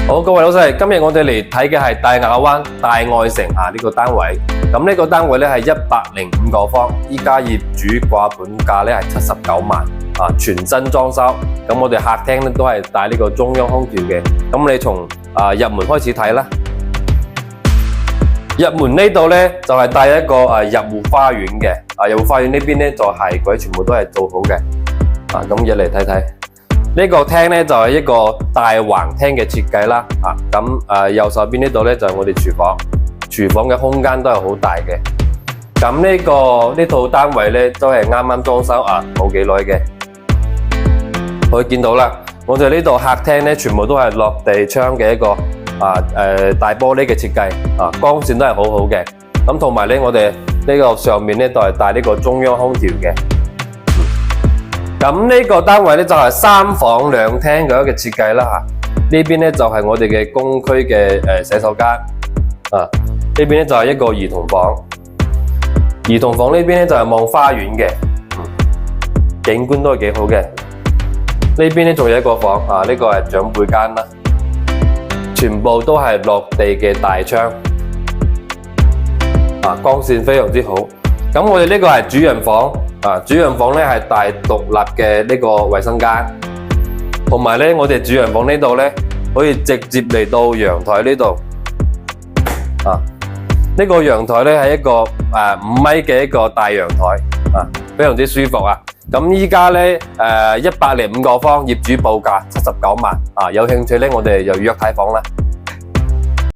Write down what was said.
好，各位老細，今日我哋嚟睇嘅係大亞灣大愛城呢個單位。咁呢個單位咧係105個方，依家業主掛本價咧係79萬全新裝修。咁我哋客廳咧都係帶呢個中央空調嘅。咁你從入門開始睇啦。入門呢度咧就係帶一個入戶花園嘅。入戶花園呢邊咧就係佢全部都係做好嘅。咁入嚟睇睇。呢個廳咧就係一個大橫廳嘅設計啦，右手邊呢度咧就係我哋廚房，廚房嘅空間都係好大嘅。咁呢套單位咧都係啱啱裝修冇幾耐嘅，可以見到啦。我哋呢度客廳咧全部都係落地窗嘅一個大玻璃嘅設計，光線都係好好嘅。咁同埋咧我哋呢個上面咧都係帶呢個中央空調嘅。咁呢個單位咧就係3房2廳嘅一個設計啦呢邊咧就係我哋嘅公區嘅洗手間，呢邊咧就係一個兒童房。兒童房呢邊咧就係望花園嘅，景觀都係幾好嘅。呢邊咧仲有一個房，呢個係長輩間啦，全部都係落地嘅大窗，光線非常之好。咁我哋呢個係主人房。主人房咧係大獨立嘅呢個衛生間，同埋咧我哋主人房呢度咧可以直接嚟到陽台呢度。呢個陽台咧係一個5米嘅一個大陽台，非常之舒服啊！咁依家咧105個方，業主報價79萬，有興趣咧我哋就約睇房啦。